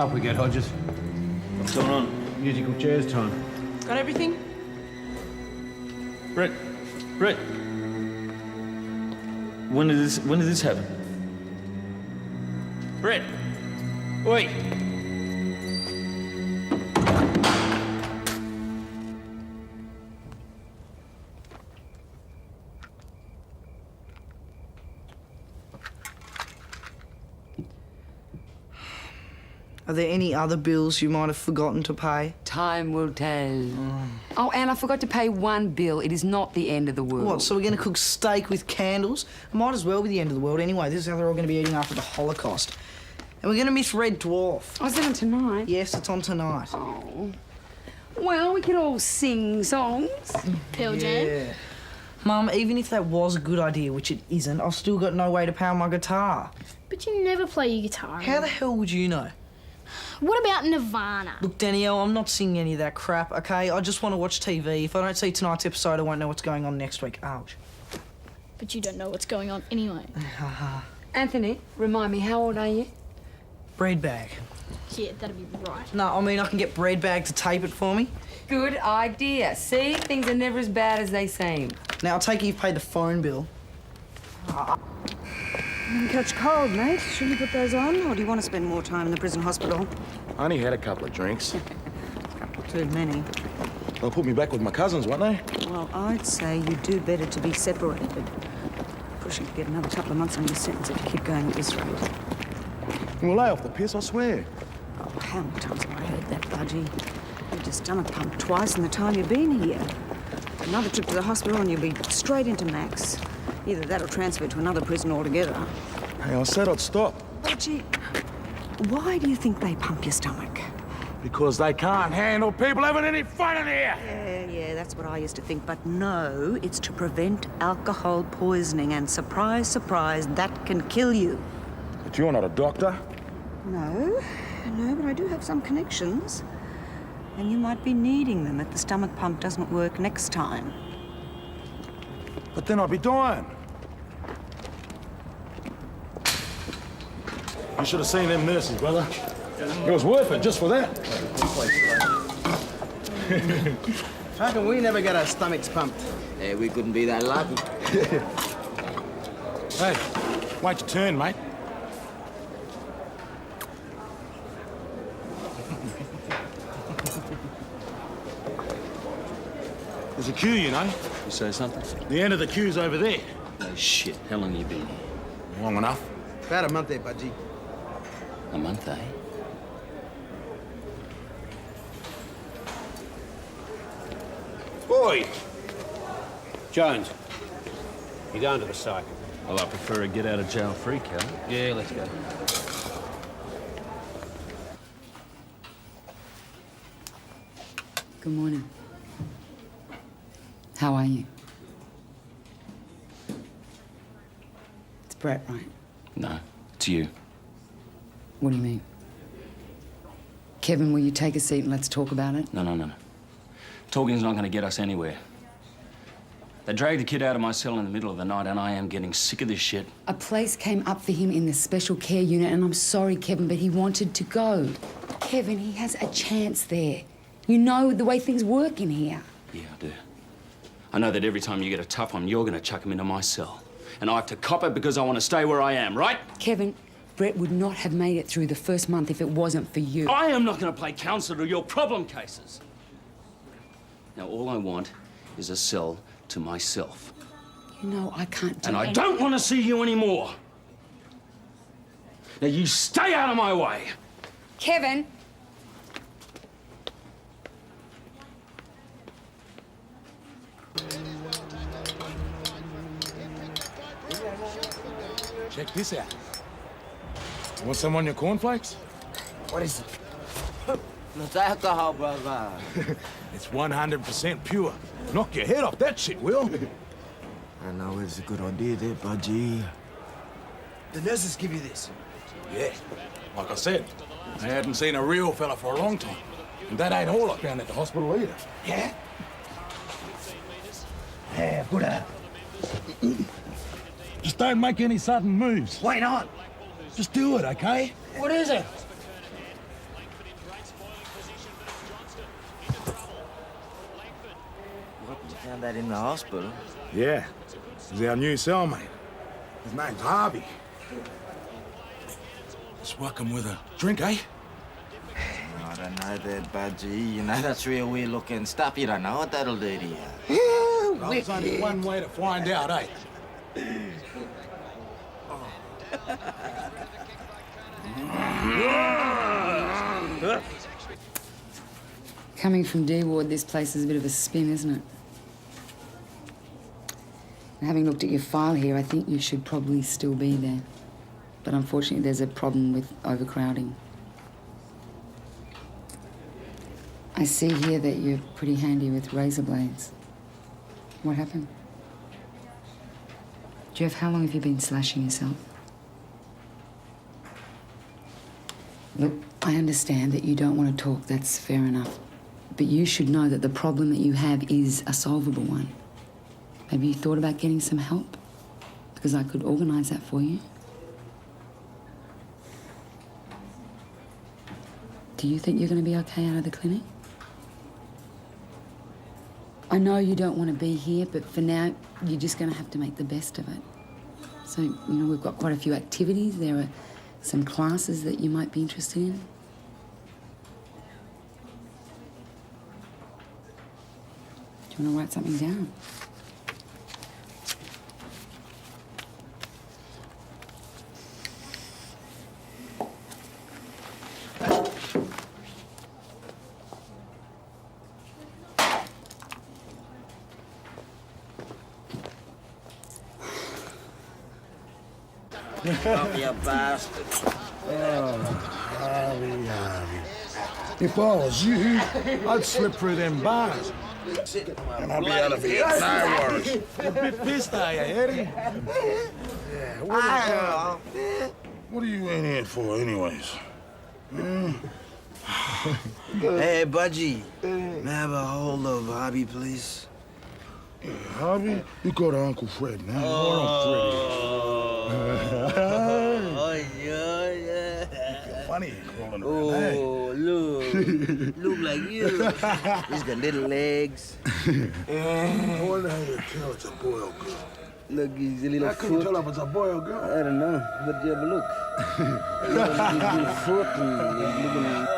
Up we get, Hodges. What's going on? Musical chairs time. Got everything? Brett. When did this happen? Brett. Oi. Are there any other bills you might have forgotten to pay? Time will tell. Oh, and I forgot to pay one bill. It is not the end of the world. What, so we're going to cook steak with candles? It might as well be the end of the world anyway. This is how they're all going to be eating after the Holocaust. And we're going to miss Red Dwarf. Oh, is that on tonight? Yes, it's on tonight. Oh. Well, we could all sing songs. Pearl Jam? Yeah. Mum, even if that was a good idea, which it isn't, I've still got no way to power my guitar. But you never play your guitar. How the hell would you know? What about Nirvana? Look, Danielle, I'm not singing any of that crap, OK? I just want to watch TV. If I don't see tonight's episode, I won't know what's going on next week. Ouch. But you don't know what's going on anyway. Anthony, remind me, how old are you? Bread bag. Yeah, that'd be right. No, I mean, I can get bread bag to tape it for me. Good idea. See, things are never as bad as they seem. Now, I'll take it you've paid the phone bill. You can catch cold, mate. Should you put those on, or do you want to spend more time in the prison hospital? I only had a couple of drinks. Too many. They'll put me back with my cousins, won't they? Well, I'd say you do better to be separated. Pushing to get another couple of months on your sentence if you keep going at this rate. We'll lay off the piss, I swear. Oh, how many times have I heard that, Budgie? You've just done a pump twice in the time you've been here. Another trip to the hospital and you'll be straight into Max. Either that or transfer to another prison altogether. Hey, I said I'd stop. Budgie, why do you think they pump your stomach? Because they can't handle people having any fun in here. Yeah, that's what I used to think. But no, it's to prevent alcohol poisoning. And surprise, surprise, that can kill you. But you're not a doctor. No, but I do have some connections. And you might be needing them if the stomach pump doesn't work next time. But then I'd be dying. You should have seen them nurses, brother. It was worth it just for that. How come we never get our stomachs pumped? Yeah, we couldn't be that lucky. Hey, wait your turn, mate. There's a queue, you know. You say something? The end of the queue's over there. No shit. How long you been? Long enough. About a month there, Budgie. A month, eh? Boy! Jones, you going to the psych? Well, I prefer a get out of jail free card. Yeah, let's go. Good morning. How are you? It's Brett, right? No, it's you. What do you mean? Kevin, will you take a seat and let's talk about it? No. Talking's not going to get us anywhere. They dragged the kid out of my cell in the middle of the night, and I am getting sick of this shit. A place came up for him in the special care unit, and I'm sorry, Kevin, but he wanted to go. Kevin, he has a chance there. You know the way things work in here. Yeah, I do. I know that every time you get a tough one, you're going to chuck him into my cell. And I have to cop it because I want to stay where I am, right? Kevin, Brett would not have made it through the first month if it wasn't for you. I am not going to play counselor to your problem cases. Now, all I want is a cell to myself. You know, I can't do And I anything. don't want to see you anymore. Now, you stay out of my way. Kevin! Check this out. You want some on your cornflakes? What is it? Not alcohol, brother. It's 100% pure. Knock your head off that shit, Will. I know it's a good idea there, Budgie. The nurses give you this. Yeah, like I said, I hadn't seen a real fella for a long time. And that ain't all I found at the hospital either. Yeah? Yeah, Buddha. Just don't make any sudden moves. Why not? Just do it, okay? What is it? You found that in the hospital? Yeah. He's our new cellmate. His name's Harvey. Let's welcome with a drink, eh? I don't know that, Budgie. You know, that's real weird-looking stuff. You don't know what that'll do to you. Well, there's only one way to find out, eh? Coming from D Ward, this place is a bit of a spin, isn't it? And having looked at your file here, I think you should probably still be there. But unfortunately, there's a problem with overcrowding. I see here that you're pretty handy with razor blades. What happened? Jeff, how long have you been slashing yourself? Look, I understand that you don't want to talk, that's fair enough. But you should know that the problem that you have is a solvable one. Have you thought about getting some help? Because I could organise that for you. Do you think you're going to be okay out of the clinic? I know you don't want to be here, but for now, you're just going to have to make the best of it. So, you know, we've got quite a few activities. There are some classes that you might be interested in. Do you want to write something down? Oh, you bastard. Harvey. If I was you, I'd slip through them bars. And I'll be out of here. No worries. You're a bit pissed, are you, Eddie? Yeah, what are you in here for, anyways? Hey, Budgie. May I have a hold of Harvey, please? Yeah, Harvey, you go to Uncle Fred now. Oh, yeah. Funny crawling around, hey? Oh, look like you. He's got little legs. I wonder how you tell it's a boy or girl. Look, he's a little I couldn't foot. tell if it's a boy or girl. I don't know, but you have a look. His little foot and he's looking...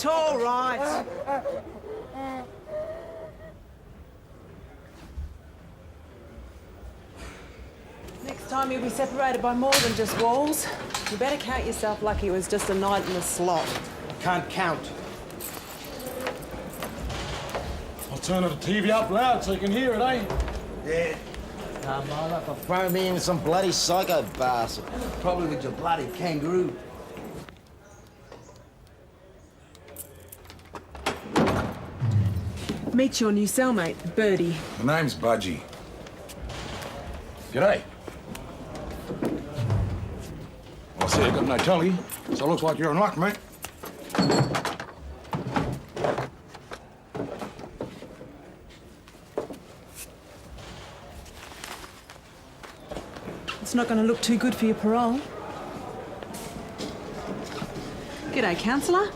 All right. Next time you'll be separated by more than just walls. You better count yourself lucky it was just a night in the slot. Can't count. I'll turn the TV up loud so you can hear it, eh? Yeah. Come on, I can throw me in with some bloody psycho bastard. Probably with your bloody kangaroo. Meet your new cellmate, Birdie. My name's Budgie. G'day. I see you got no telly, so it looks like you're in luck, mate. It's not going to look too good for your parole. G'day, counsellor.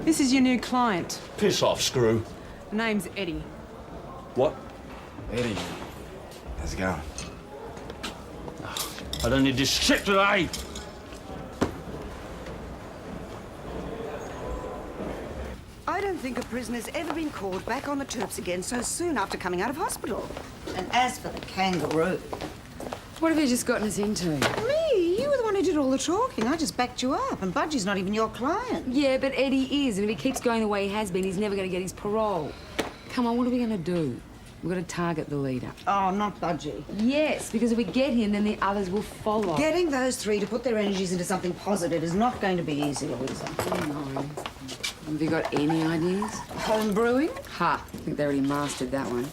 This is your new client. Piss off, screw. Name's Eddie. What? Eddie, how's it going? I don't need this shit today. I don't think a prisoner's ever been called back on the terps again so soon after coming out of hospital. And as for the kangaroo... What have you just gotten us into? Me? You were the one who did all the talking. I just backed you up. And Budgie's not even your client. Yeah, but Eddie is, and if he keeps going the way he has been, he's never going to get his parole. Come on, what are we going to do? We've got to target the leader. Oh, not Budgie. Yes, because if we get him, then the others will follow. Getting those three to put their energies into something positive is not going to be easy, Louisa. No. Have you got any ideas? Home brewing? Ha! I think they already mastered that one.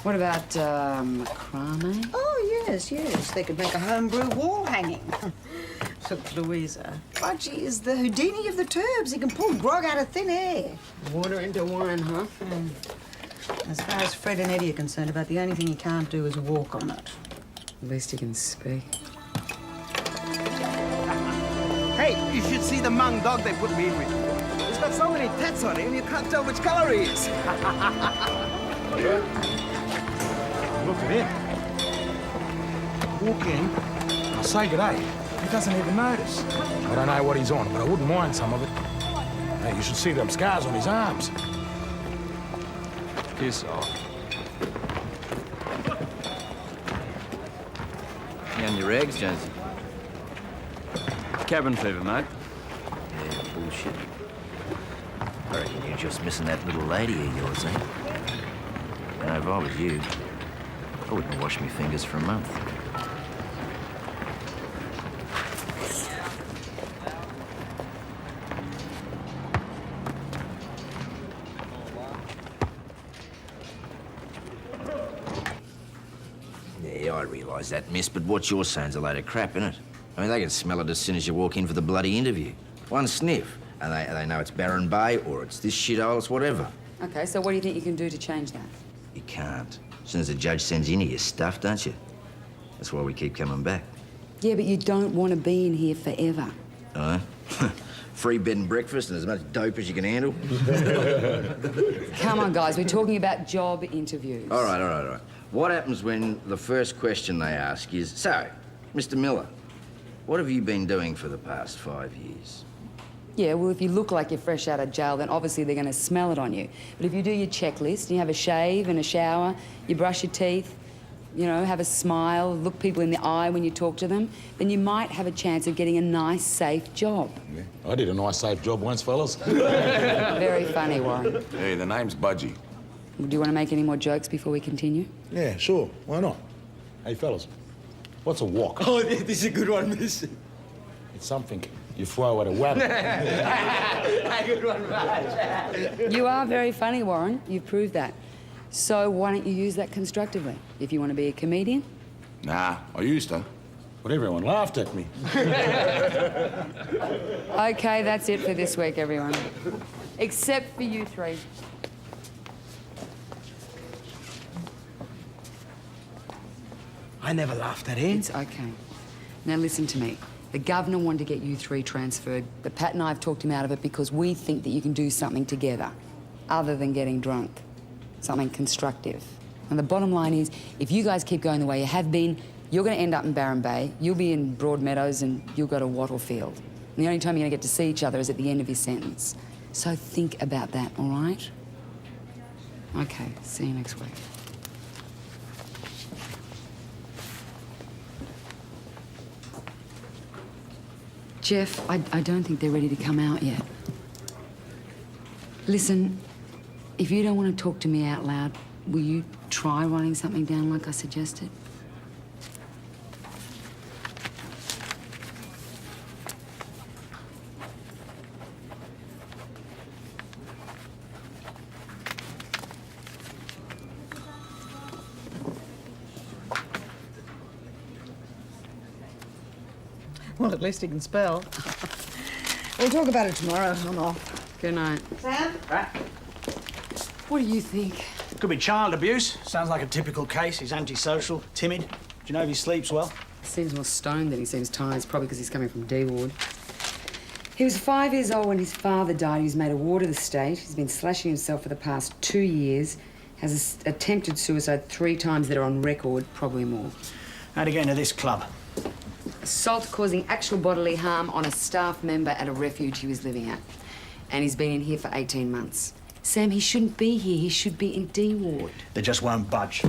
What about macrame? Oh, yes, yes. They could make a homebrew wall hanging. Look, Louisa, Budgie is the Houdini of the turbs. He can pull grog out of thin air. Water into wine, huh? As far as Fred and Eddie are concerned, about the only thing he can't do is walk on it. At least he can speak. Hey, you should see the Hmong dog they put me in with. It's got so many tats on it, and you can't tell which color he is. Look at him. Walk in, I'll say good day. He doesn't even notice. I don't know what he's on, but I wouldn't mind some of it. Hey, you should see them scars on his arms. Piss off. You on your eggs, Jonesy? Cabin fever, mate. Yeah, bullshit. I reckon you're just missing that little lady of yours, eh? You know, if I was you, I wouldn't wash my fingers for a month. Yeah, I realise that, miss, but what you're saying's a load of crap, innit? I mean, they can smell it as soon as you walk in for the bloody interview. One sniff, and they know it's Barron Bay, or it's this shithole, it's whatever. Okay, so what do you think you can do to change that? You can't. As soon as the judge sends you in here, you're stuffed, don't you? That's why we keep coming back. Yeah, but you don't want to be in here forever. Oh? Free bed and breakfast and as much dope as you can handle? Come on, guys, we're talking about job interviews. All right. What happens when the first question they ask is, so, Mr. Miller, what have you been doing for the past 5 years? Yeah, well, if you look like you're fresh out of jail, then obviously they're going to smell it on you. But if you do your checklist, and you have a shave and a shower, you brush your teeth, you know, have a smile, look people in the eye when you talk to them, then you might have a chance of getting a nice, safe job. Yeah, I did a nice, safe job once, fellas. Very funny, Warren. Hey, the name's Budgie. Do you want to make any more jokes before we continue? Yeah, sure. Why not? Hey, fellas, what's a wok? Oh, this is a good one, miss. It's something you throw at a wabbit. Good one, Raj. You are very funny, Warren. You've proved that. So why don't you use that constructively? If you want to be a comedian? Nah, I used to. But everyone laughed at me. Okay, that's it for this week, everyone. Except for you three. I never laughed at him. It's okay. Now listen to me. The governor wanted to get you three transferred, but Pat and I have talked him out of it because we think that you can do something together, other than getting drunk. Something constructive. And the bottom line is, if you guys keep going the way you have been, you're going to end up in Barron Bay, you'll be in Broadmeadows, and you'll go to Wattlefield. And the only time you're going to get to see each other is at the end of your sentence. So think about that, all right? Okay, see you next week. Jeff, I don't think they're ready to come out yet. Listen, if you don't want to talk to me out loud, will you try writing something down like I suggested? Well, at least he can spell. We'll talk about it tomorrow. I'm off. Good night. Sam? Right. What do you think? Could be child abuse. Sounds like a typical case. He's antisocial, timid. Do you know if he sleeps well? Seems more stoned than he seems tired. It's probably because he's coming from D ward. He was 5 years old when his father died. He was made a ward of the state. He's been slashing himself for the past 2 years. Has attempted suicide 3 times that are on record, probably more. How'd he get into this club? Assault causing actual bodily harm on a staff member at a refuge he was living at. And he's been in here for 18 months. Sam, he shouldn't be here. He should be in D ward. They just won't budge.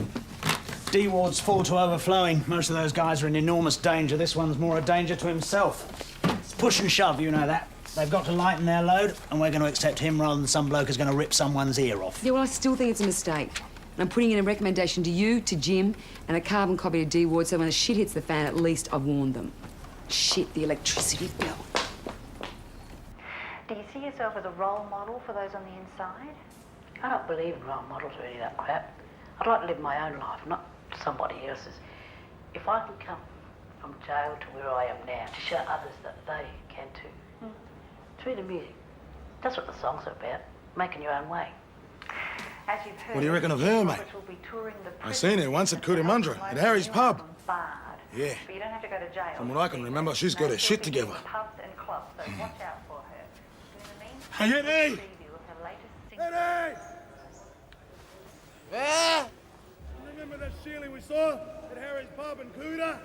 D ward's full to overflowing. Most of those guys are in enormous danger. This one's more a danger to himself. It's push and shove, you know that. They've got to lighten their load, and we're going to accept him rather than some bloke who's going to rip someone's ear off. Yeah, well, I still think it's a mistake. And I'm putting in a recommendation to you, to Jim, and a carbon copy of D Ward, so when the shit hits the fan, at least I've warned them. Shit, the electricity bill. Do you see yourself as a role model for those on the inside? I don't believe in role models or any of that crap. I'd like to live my own life, not somebody else's. If I can come from jail to where I am now to show others that they can too, through the music. That's what the songs are about, making your own way. As you've heard, What do you reckon of her, mate? Roberts will be touring the I seen her once at Cootamundra, at Harry's pub. barred. Yeah. But you don't have to go to jail. From what I can remember, she's got her shit together. Pubs and clubs, so watch out for her. But in the meantime, Hey, Eddie! a preview of her latest single. Eddie! Yeah? Remember that ceiling we saw at Harry's pub in Cooter?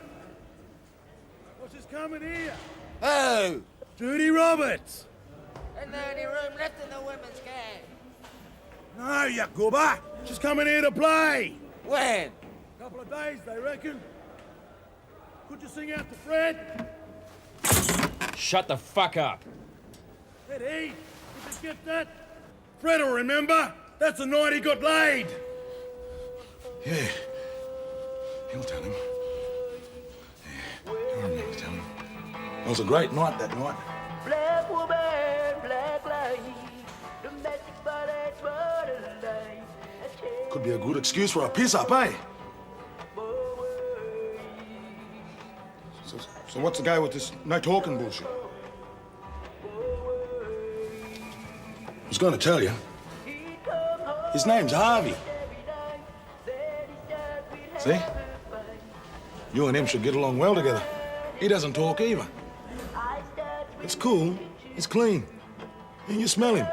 Well, she's coming here. Who? Judy Roberts. Isn't there any room left in the women's gang? No, you goober. She's coming here to play. When? Couple of days, they reckon. Could you sing out to Fred? Shut the fuck up. Eddie, did you get that? Fred will remember. That's the night he got laid. Yeah. He'll tell him. Yeah, I remember telling him. It was a great night that night. Black woman, black light, domestic violence, borderline. Could be a good excuse for a piss-up, eh? So what's the go with this no-talking bullshit? I was going to tell you. His name's Harvey. See? You and him should get along well together. He doesn't talk either. It's cool. It's clean. And you smell him.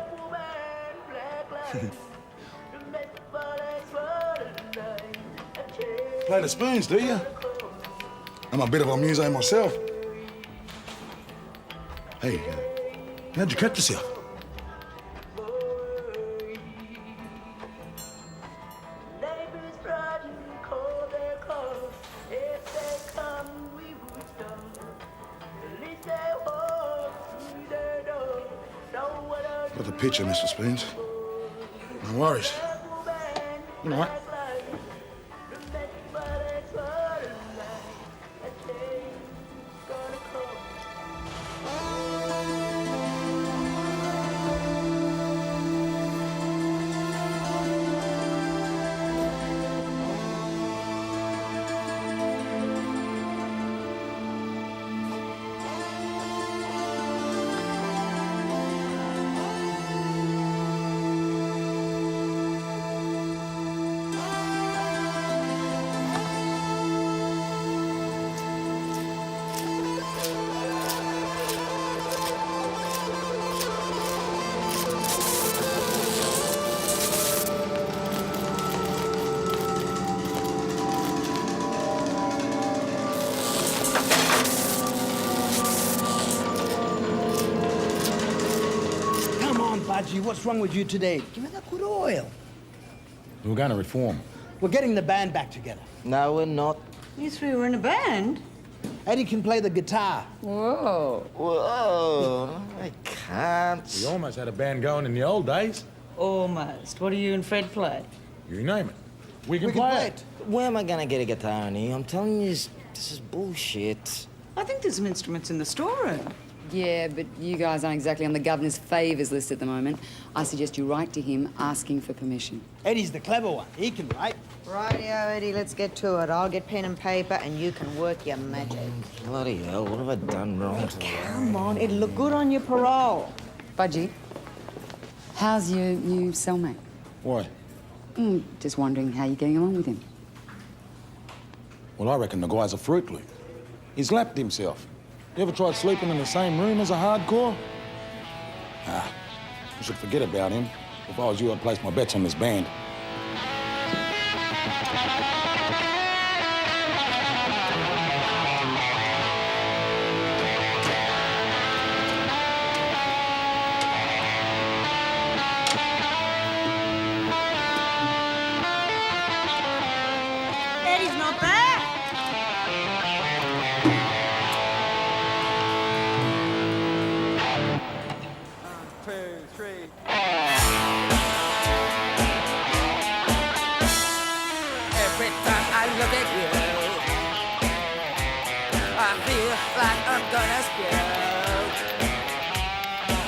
Play the spoons, do you? I'm a bit of a muso myself. Hey, how'd you catch yourself? Got the picture, Mr. Spoons. No worries. You know what? Budgie, what's wrong with you today? Give me that good oil. We're going to reform. We're getting the band back together. No, we're not. You three were in a band? Eddie can play the guitar. Whoa. Whoa. I can't. We almost had a band going in the old days. Almost. What do you and Fred play? You name it. We can play it. Where am I going to get a guitar in here? I'm telling you, this is bullshit. I think there's some instruments in the storeroom. Yeah, but you guys aren't exactly on the governor's favours list at the moment. I suggest you write to him asking for permission. Eddie's the clever one. He can write. Rightio, Eddie, let's get to it. I'll get pen and paper and you can work your magic. Bloody hell, what have I done wrong today? Come on, it'll look good on your parole. Budgie, how's your new cellmate? Why? Just wondering how you're getting along with him. Well, I reckon the guy's a fruit loop. He's lapped himself. You ever tried sleeping in the same room as a hardcore? Ah, I should forget about him. If I was you, I'd place my bets on this band. Eddie's not there. gonna spew.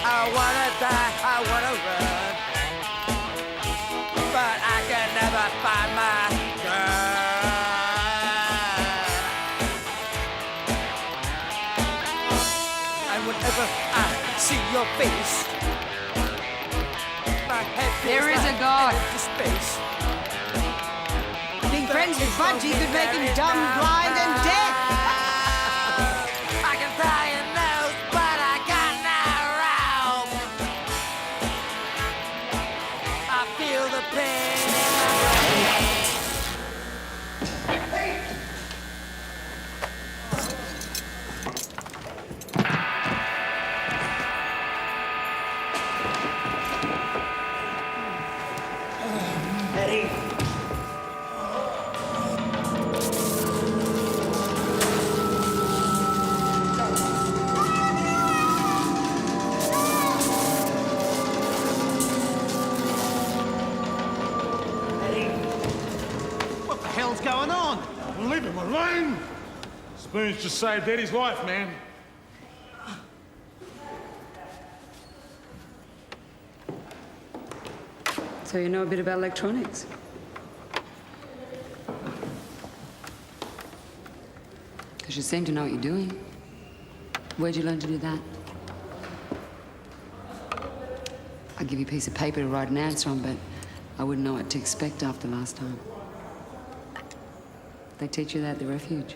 I wanna die, I wanna run, but I can never find my girl. And whenever I see your face, my head feels There is a like God. empty space. Being friends with Budgie could make him dumb, blind, and deaf. I can tie your nose, but I got no rope. I feel the pain in my brain. Eddie. What the hell's going on? Leave him alone. Spoons just saved Eddie's life, man. So you know a bit about electronics? Because you seem to know what you're doing. Where'd you learn to do that? I'd give you a piece of paper to write an answer on, but I wouldn't know what to expect after last time. They teach you that at the refuge.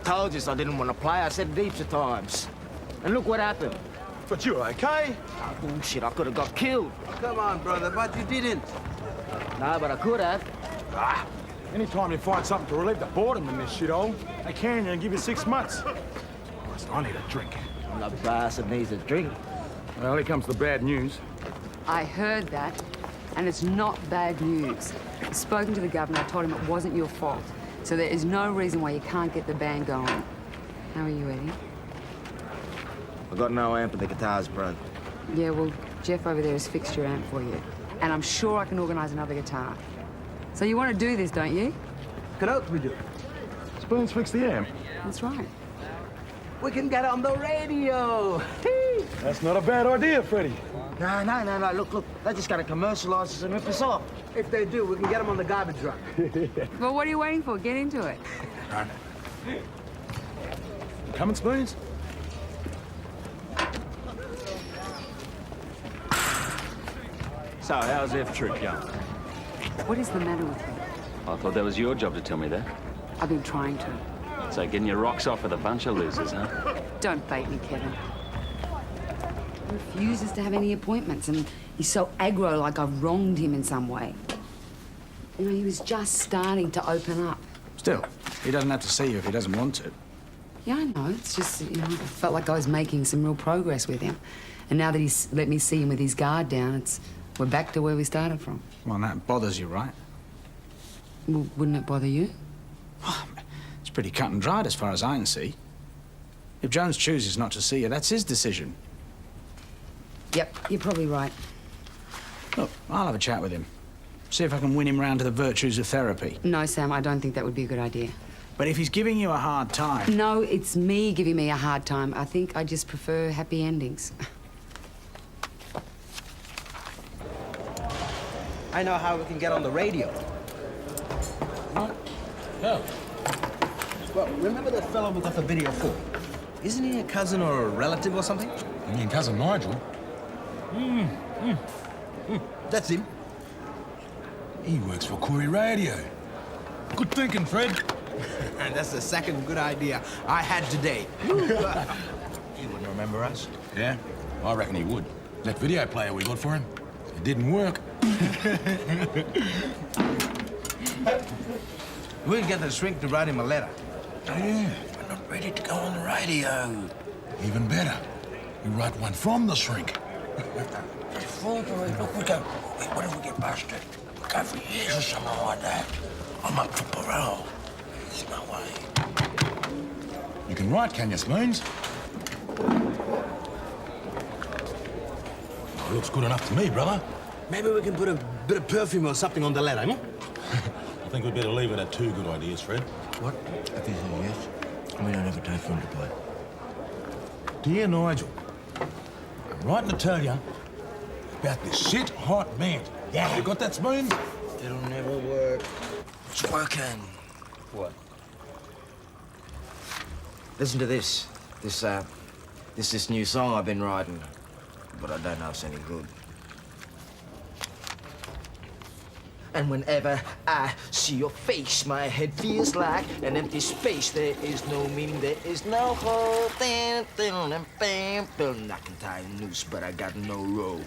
Told you I didn't want to play. I said it heaps of times. And look what happened. But you're okay. Oh, bullshit, I could have got killed. Come on, brother, but you didn't. No, but I could have. Ah, anytime you find something to relieve the boredom in this shithole, they can and give you 6 months. Listen, I need a drink. The bastard needs a drink. Well, here comes the bad news. I heard that, and it's not bad news. I've spoken to the governor. I told him it wasn't your fault. So there is no reason why you can't get the band going. How are you, Eddie? I got no amp and the guitar's broke. Yeah, well, Jeff over there has fixed your amp for you. And I'm sure I can organise another guitar. So you want to do this, don't you? What else we do? Spoons fix the amp. That's right. We can get on the radio. That's not a bad idea, Freddie. No. Look. They're just going to commercialise us and rip us off. If they do, we can get them on the garbage truck. Well, what are you waiting for? Get into it. Coming, Spoons? So, how's F Troop going? What is the matter with you? I thought that was your job to tell me that. I've been trying to. So, getting your rocks off with a bunch of losers, huh? Don't bait me, Kevin. He refuses to have any appointments, and he's so aggro, like I've wronged him in some way. You know, he was just starting to open up. Still, he doesn't have to see you if he doesn't want to. Yeah, I know. It's just, you know, I felt like I was making some real progress with him. And now that he's let me see him with his guard down, we're back to where we started from. Well, and that bothers you, right? Well, wouldn't it bother you? It's pretty cut and dried as far as I can see. If Jones chooses not to see you, that's his decision. Yep, you're probably right. Look, I'll have a chat with him. See if I can win him round to the virtues of therapy. No, Sam, I don't think that would be a good idea. But if he's giving you a hard time... No, it's me giving me a hard time. I think I just prefer happy endings. I know how we can get on the radio. What? How? Well, remember that fellow we got the video for? Isn't he a cousin or a relative or something? You mean Cousin Nigel? That's him. He works for Corelli Radio. Good thinking, Fred. And that's the second good idea I had today. He wouldn't remember us. Yeah? I reckon he would. That video player we got for him, it didn't work. We'll get the shrink to write him a letter. Oh, yeah, we're not ready to go on the radio. Even better, we write one from the shrink. Look, we go. What if we get busted? We go for years or something like that. I'm up for parole. There's no way. You can write, can you, Spoons? Oh, looks good enough to me, brother. Maybe we can put a bit of perfume or something on the letter, hmm? I think we'd better leave it at 2 good ideas, Fred. What? If he's a yes, we don't have a take him to play. Dear Nigel, I'm writing to tell you about this shit hot man. Yeah. You got that, Spoons? It'll never work. It's working. What? Listen to this. This new song I've been writing, but I don't know if it's any good. And whenever I see your face, my head feels like an empty space. There is no meaning, there is no hope. I can tie a noose, but I got no rope.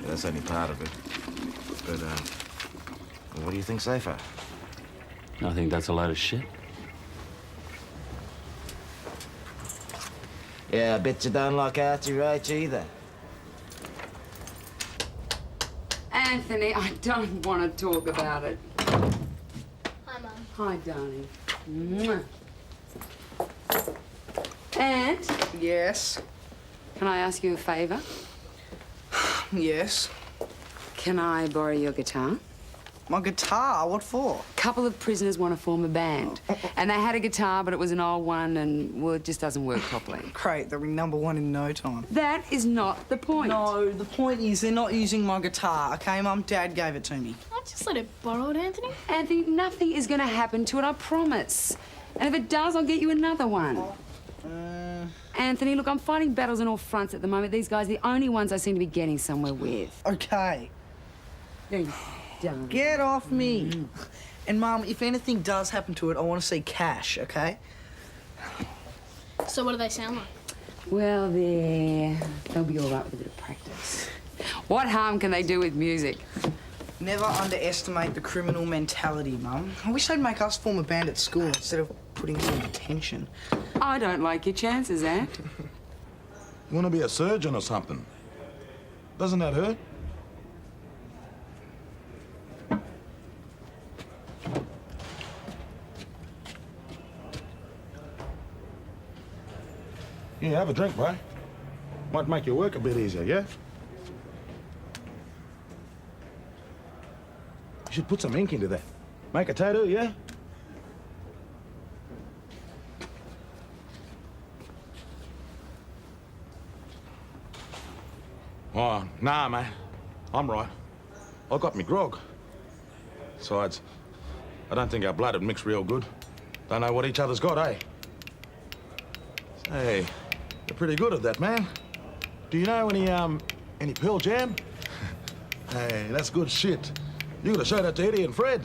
Yeah, that's only part of it. But, what do you think so far? I think that's a load of shit. Yeah, I bet you don't like Archie Roach either. Anthony, I don't want to talk about it. Hi, Mum. Hi, darling. Mwah. Aunt, Yes. can I ask you a favour? Yes. Can I borrow your guitar? My guitar? What for? A couple of prisoners want to form a band. And they had a guitar, but it was an old one, and, well, it just doesn't work properly. Great, they'll be #1 in no time. That is not the point. No, the point is they're not using my guitar, okay, Mum? Dad gave it to me. I just let it borrow it, Anthony. Anthony, nothing is going to happen to it, I promise. And if it does, I'll get you another one. Anthony, look, I'm fighting battles on all fronts at the moment. These guys are the only ones I seem to be getting somewhere with. Okay. There you go. Get off me. And, Mum, if anything does happen to it, I want to see cash, okay? So what do they sound like? Well, they'll be all right with a bit of practice. What harm can they do with music? Never underestimate the criminal mentality, Mum. I wish they'd make us form a band at school instead of putting us in detention. I don't like your chances, Aunt. You want to be a surgeon or something? Doesn't that hurt? Yeah, have a drink, bro. Might make your work a bit easier, yeah? You should put some ink into that. Make a tattoo, yeah? Oh, nah, mate. I'm right. I got me grog. Besides, I don't think our blood would mix real good. Don't know what each other's got, eh? Hey, you're pretty good at that, man. Do you know any Pearl Jam? Hey, that's good shit. You gotta show that to Eddie and Fred.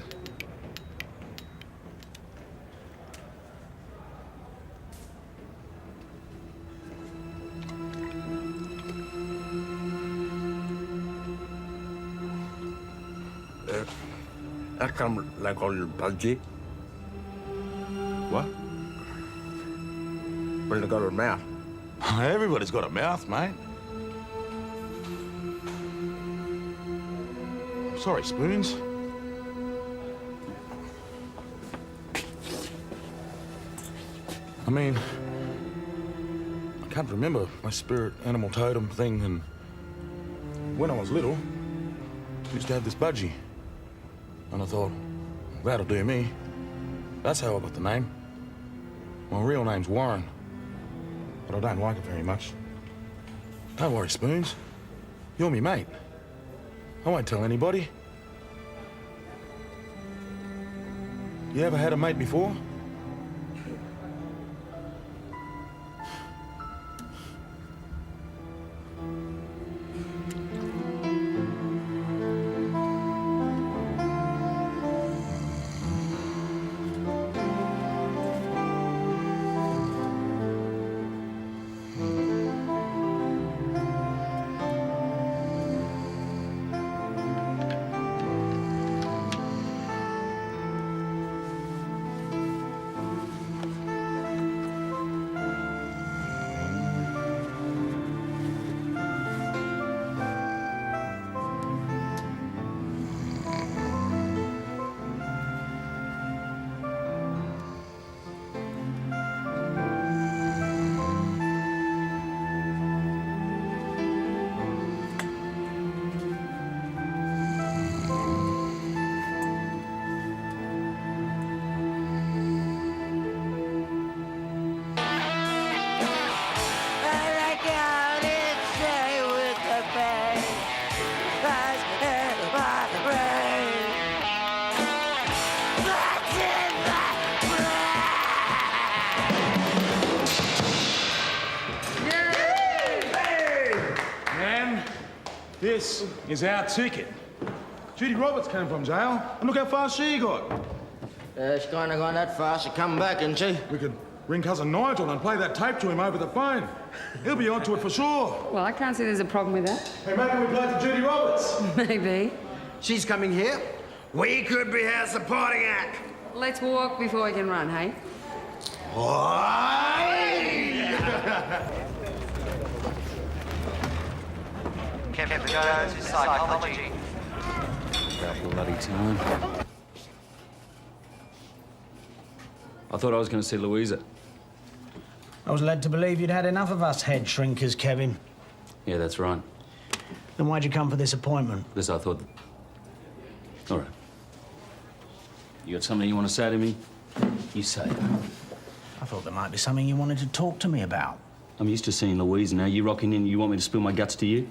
How come they call you Budgie? What? Well, they got a mouth. Everybody's got a mouth, mate. Sorry, Spoons. I mean, I can't remember my spirit animal totem thing, and when I was little, I used to have this budgie. And I thought, that'll do me. That's how I got the name. My real name's Warren, but I don't like it very much. Don't worry, Spoons. You're me mate. I won't tell anybody. You ever had a mate before? This is our ticket. Judy Roberts came from jail, and look how far she got. She's kind of gone that far. She'll come back, isn't she? We could ring Cousin Nigel and play that tape to him over the phone. He'll be onto it for sure. Well, I can't see there's a problem with that. Hey, maybe we play to Judy Roberts. Maybe. She's coming here. We could be her supporting act. Let's walk before we can run, hey? Kevin Jones is psychology. About bloody time. I thought I was going to see Louisa. I was led to believe you'd had enough of us head shrinkers, Kevin. Yeah, that's right. Then why'd you come for this appointment? This I thought... All right. You got something you want to say to me? You say it. I thought there might be something you wanted to talk to me about. I'm used to seeing Louisa now. You rocking in, you want me to spill my guts to you?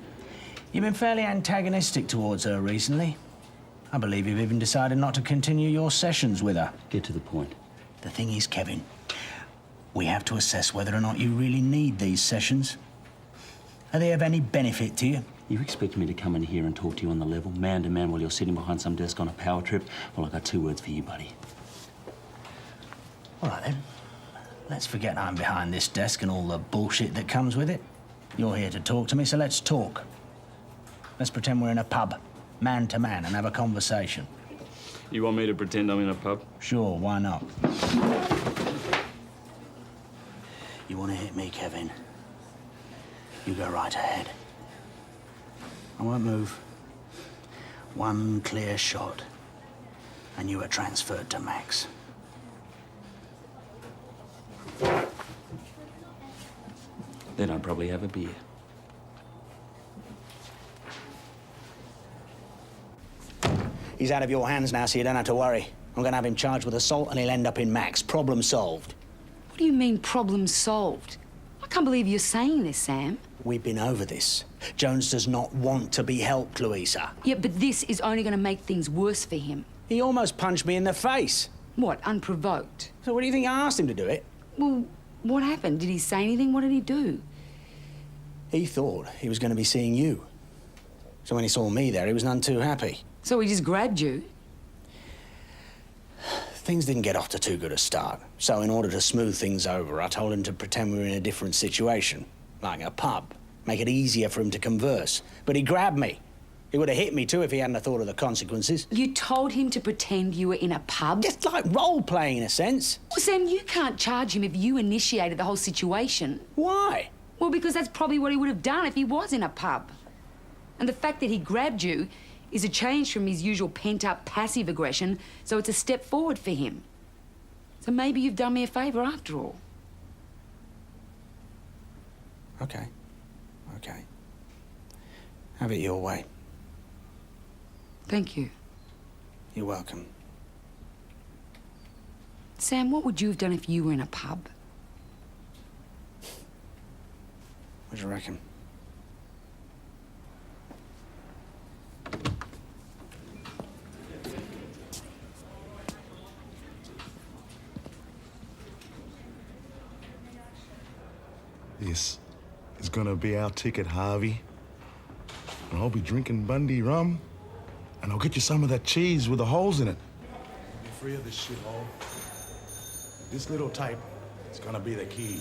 You've been fairly antagonistic towards her recently. I believe you've even decided not to continue your sessions with her. Get to the point. The thing is, Kevin, we have to assess whether or not you really need these sessions. Are they of any benefit to you? You expect me to come in here and talk to you on the level, man to man, while you're sitting behind some desk on a power trip? Well, I got 2 words for you, buddy. All right, then. Let's forget I'm behind this desk and all the bullshit that comes with it. You're here to talk to me, so let's talk. Let's pretend we're in a pub, man to man, and have a conversation. You want me to pretend I'm in a pub? Sure, why not? You want to hit me, Kevin? You go right ahead. I won't move. One clear shot, and you are transferred to Max. Then I'd probably have a beer. He's out of your hands now, so you don't have to worry. I'm going to have him charged with assault, and he'll end up in Max. Problem solved. What do you mean, problem solved? I can't believe you're saying this, Sam. We've been over this. Jones does not want to be helped, Louisa. Yeah, but this is only going to make things worse for him. He almost punched me in the face. What, unprovoked? So what do you think I asked him to do it? Well, what happened? Did he say anything? What did he do? He thought he was going to be seeing you. So when he saw me there, he was none too happy. So he just grabbed you? Things didn't get off to too good a start. So in order to smooth things over, I told him to pretend we were in a different situation, like a pub. Make it easier for him to converse. But he grabbed me. He would have hit me too if he hadn't have thought of the consequences. You told him to pretend you were in a pub? Just like role-playing, in a sense. Well, Sam, you can't charge him if you initiated the whole situation. Why? Well, because that's probably what he would have done if he was in a pub. And the fact that he grabbed you is a change from his usual pent-up passive aggression, so it's a step forward for him. So maybe you've done me a favour after all. Okay. Okay. Have it your way. Thank you. You're welcome. Sam, what would you have done if you were in a pub? What do you reckon? This is gonna be our ticket, Harvey. And I'll be drinking Bundy rum, and I'll get you some of that cheese with the holes in it. Be free of this shithole. This little tape is gonna be the key.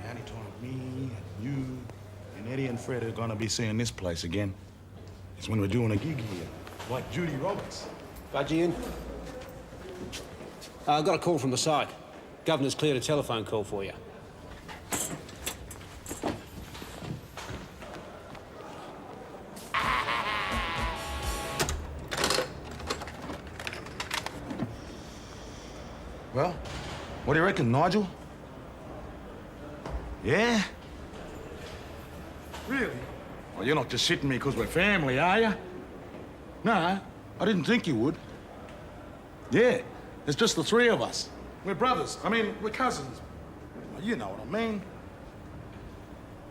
The only time me and you and Eddie and Fred are gonna be seeing this place again is when we're doing a gig here, like Judy Roberts. Budgie in? I've got a call from the psych. Governor's cleared a telephone call for you. Well, what do you reckon, Nigel? Yeah? Really? Well, you're not just shitting me because we're family, are you? No, I didn't think you would. Yeah, it's just the 3 of us. We're brothers. I mean, we're cousins. Well, you know what I mean.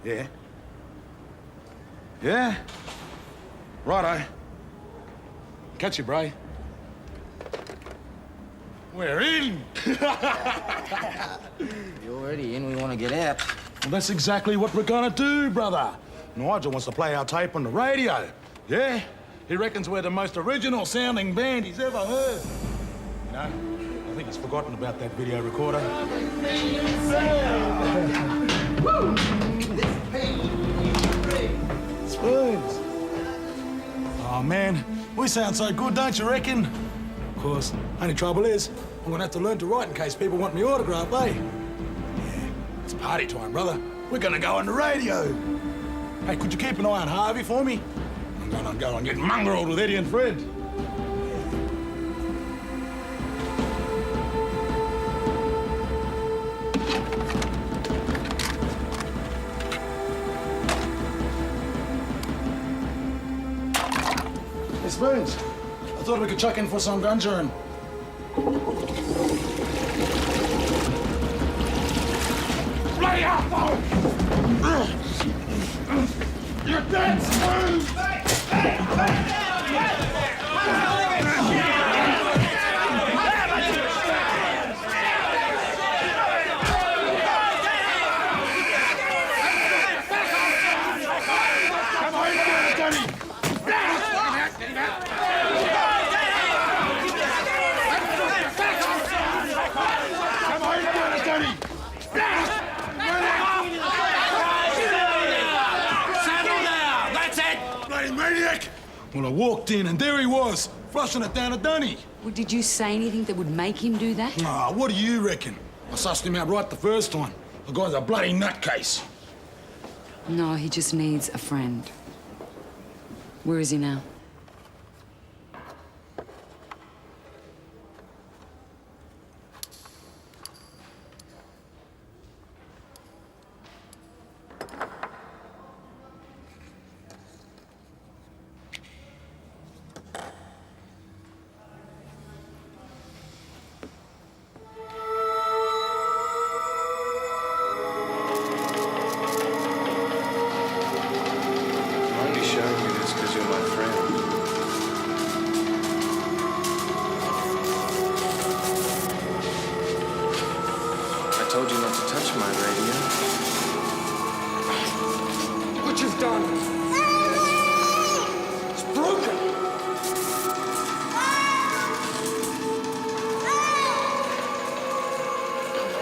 Yeah. Yeah? Righto. Catch you, Bray. We're in! You're already in, we want to get out. Well, that's exactly what we're gonna do, brother. Nigel wants to play our tape on the radio. Yeah? He reckons we're the most original sounding band he's ever heard. You know, I think he's forgotten about that video recorder. Spoons. Oh, man, we sound so good, don't you reckon? Of course, only trouble is, I'm gonna have to learn to write in case people want me autograph, eh? Yeah, it's party time, brother. We're gonna go on the radio. Hey, could you keep an eye on Harvey for me? I'm gonna go and get mongreled with Eddie and Fred. Hey, Spoons, I thought we could chuck in for some ganja and... Lay out, boy! You're dead, Spoons! Well, I walked in and there he was, flushing it down a dunny. Well, did you say anything that would make him do that? Ah, what do you reckon? I sussed him out right the first time. The guy's a bloody nutcase. No, he just needs a friend. Where is he now? I told you not to touch my radio. What you've done. It's broken.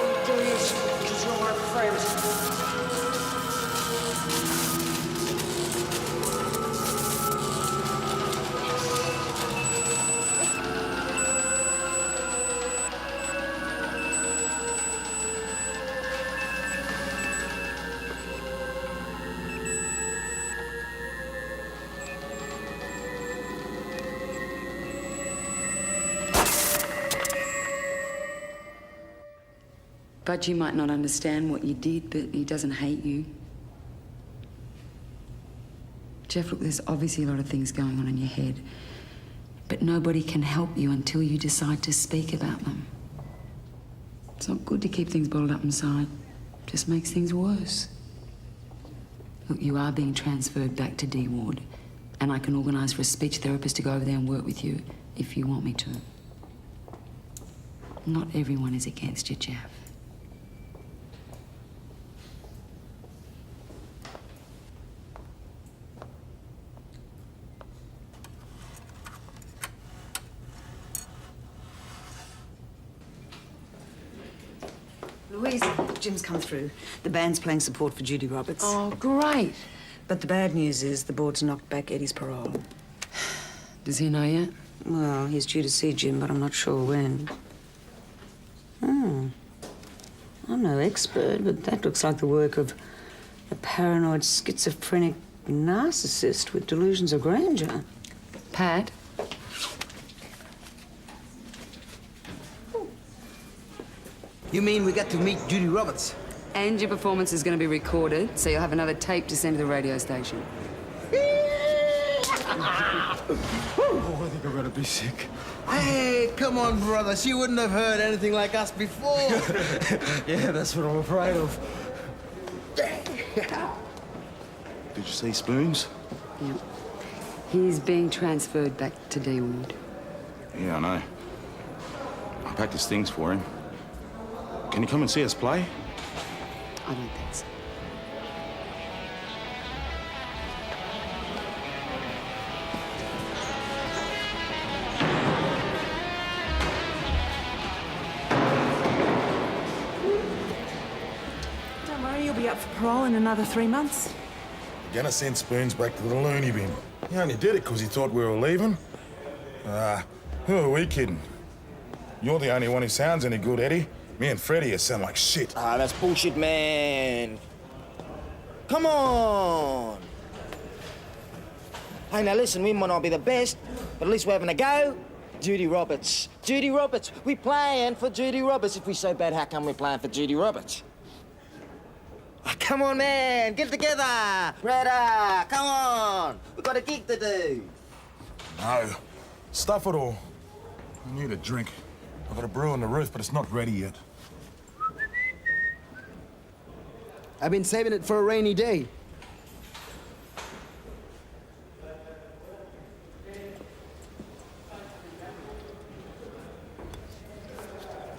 I'm doing this because you're my friend. Budgie might not understand what you did, but he doesn't hate you. Jeff, look, there's obviously a lot of things going on in your head, but nobody can help you until you decide to speak about them. It's not good to keep things bottled up inside. It just makes things worse. Look, you are being transferred back to D Ward, and I can organise for a speech therapist to go over there and work with you if you want me to. Not everyone is against you, Jeff. Louise, Jim's come through. The band's playing support for Judy Roberts. Oh, great. But the bad news is the board's knocked back Eddie's parole. Does he know yet? Well, he's due to see Jim, but I'm not sure when. I'm no expert, but that looks like the work of a paranoid, schizophrenic narcissist with delusions of grandeur. Pat? You mean we get to meet Judy Roberts? And your performance is going to be recorded, so you'll have another tape to send to the radio station. Oh, I think I'm gonna be sick. Hey, come on, brother. She wouldn't have heard anything like us before. Yeah, that's what I'm afraid of. Did you see Spoons? Yeah. He's being transferred back to D Ward. Yeah, I know. I packed his things for him. Can you come and see us play? I don't think so. be up for parole in another 3 months. You're gonna send Spoons back to the loony bin. He only did it because he thought we were leaving. Who are we kidding? You're the only one who sounds any good, Eddie. Me and Freddie sound like shit. That's bullshit, man. Come on. Hey, now listen, we might not be the best, but at least we're having a go. Judy Roberts. Judy Roberts. We playing for Judy Roberts. If we're so bad, how come we're playing for Judy Roberts? Come on, man. Get it together. Greta, come on. We've got a gig to do. No. Stuff it all. I need a drink. I've got a brew on the roof, but it's not ready yet. I've been saving it for a rainy day.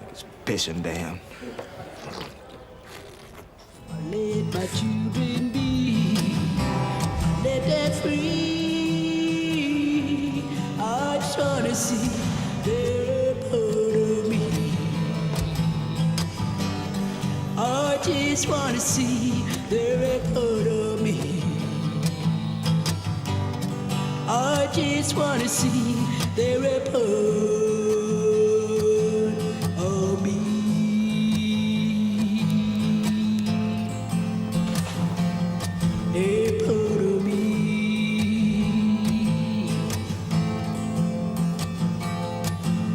It's pissing down. Let my children be, let them free. I just wanna see their part of me. I just wanna see their part of me. I just wanna see their part of me. A part of me.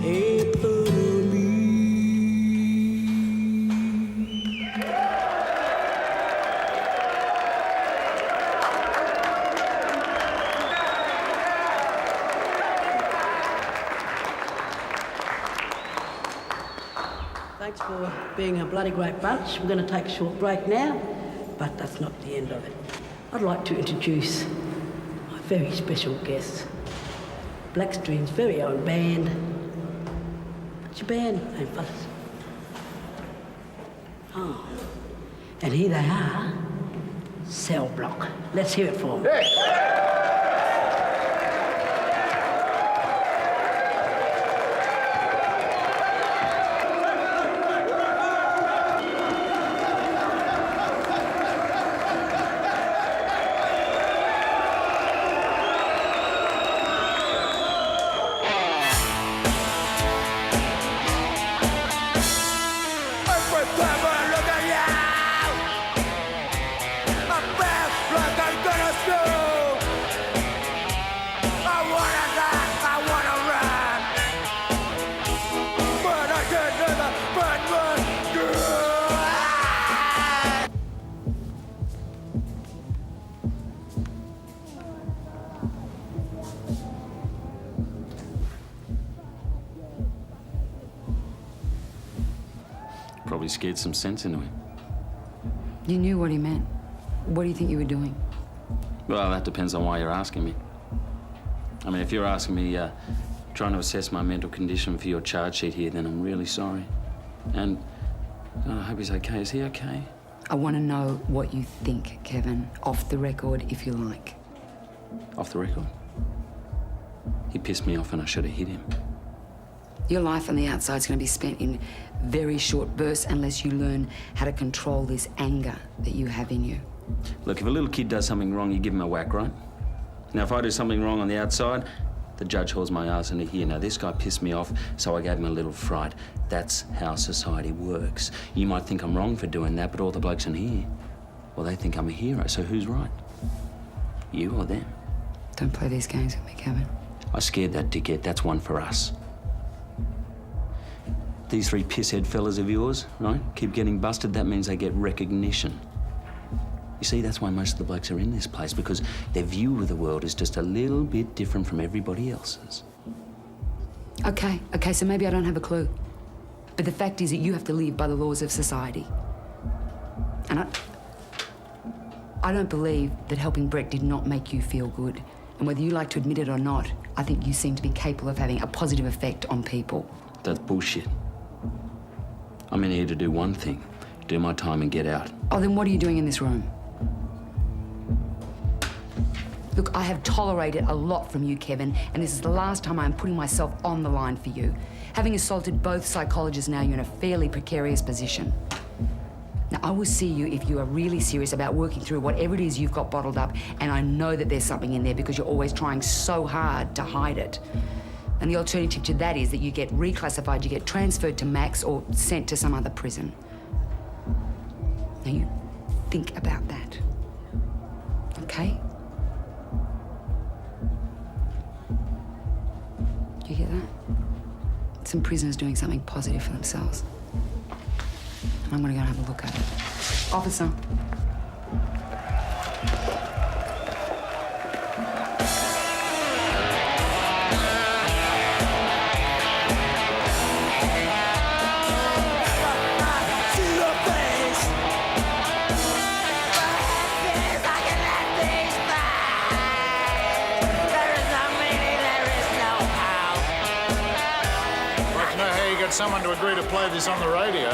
A part of me. Thanks for being a bloody great bunch. We're going to take a short break now, but that's not the end of it. I'd like to introduce my very special guest, Blackstream's very own band. What's your band name, fellas? Oh, and here they are, Cell Block. Let's hear it for them. Probably scared some sense into him. You knew what he meant. What do you think you were doing? Well, that depends on why you're asking me. I mean, if you're asking me, trying to assess my mental condition for your charge sheet here, then I'm really sorry. And I hope he's okay. Is he okay? I want to know what you think, Kevin. Off the record, if you like. Off the record? He pissed me off and I should have hit him. Your life on the outside is going to be spent in very short bursts unless you learn how to control this anger that you have in you. Look, if a little kid does something wrong, you give him a whack, right? Now, if I do something wrong on the outside, the judge hauls my ass into here. Now, this guy pissed me off, so I gave him a little fright. That's how society works. You might think I'm wrong for doing that, but all the blokes in here, well, they think I'm a hero, so who's right? You or them? Don't play these games with me, Kevin. I scared that dickhead. That's one for us. These three pisshead fellas of yours, right, keep getting busted. That means they get recognition. You see, that's why most of the blokes are in this place, because their view of the world is just a little bit different from everybody else's. Okay, so maybe I don't have a clue. But the fact is that you have to live by the laws of society. And I don't believe that helping Brett did not make you feel good. And whether you like to admit it or not, I think you seem to be capable of having a positive effect on people. That's bullshit. I'm in here to do one thing, do my time and get out. Oh, then what are you doing in this room? Look, I have tolerated a lot from you, Kevin, and this is the last time I'm putting myself on the line for you. Having assaulted both psychologists now, you're in a fairly precarious position. Now, I will see you if you are really serious about working through whatever it is you've got bottled up, and I know that there's something in there because you're always trying so hard to hide it. And the alternative to that is that you get reclassified, you get transferred to Max or sent to some other prison. Now, you think about that, okay? Do you hear that? Some prisoners doing something positive for themselves. And I'm gonna go and have a look at it. Officer. Someone to agree to play this on the radio.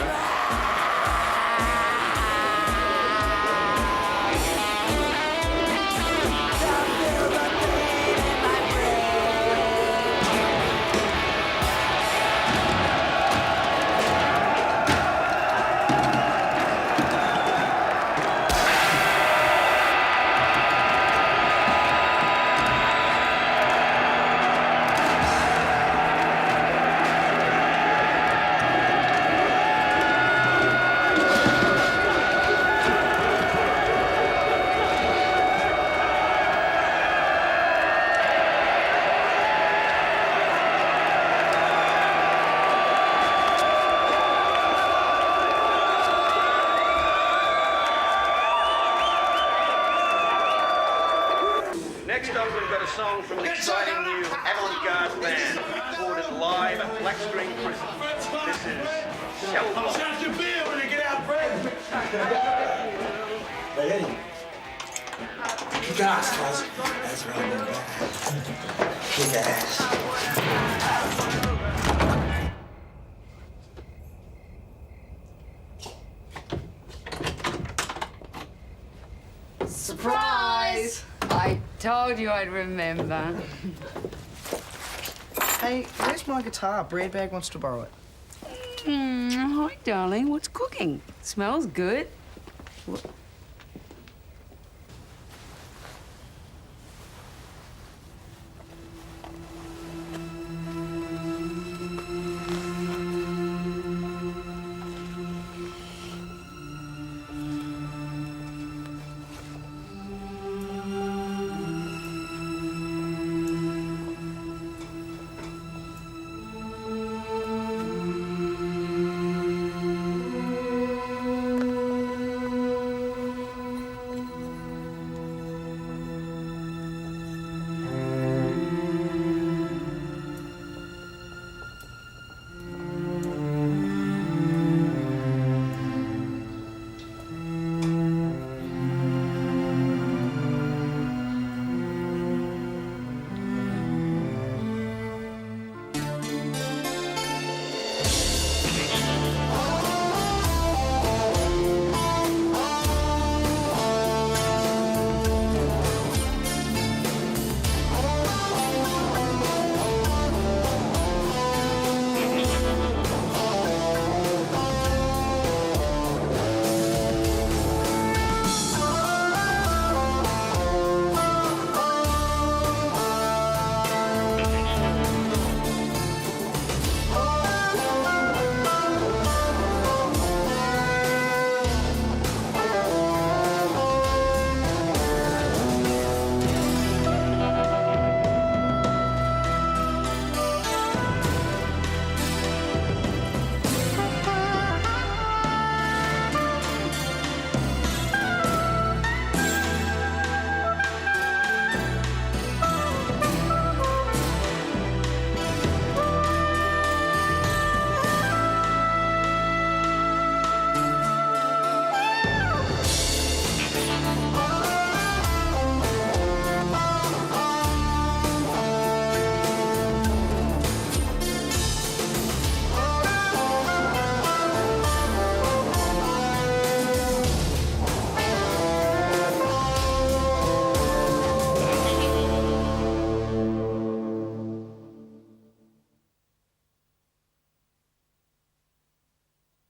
Next up, we've got a song from an exciting new avant-garde band recorded live at Black Screen Prison. This is Cell Block. How's your beer when you get out, Fred? Hey, Eddie. Kick ass, cuz. That's right, man. Kick ass. Surprise! I told you I'd remember. Hey, where's my guitar? Breadbag wants to borrow it. Hi, darling. What's cooking? Smells good.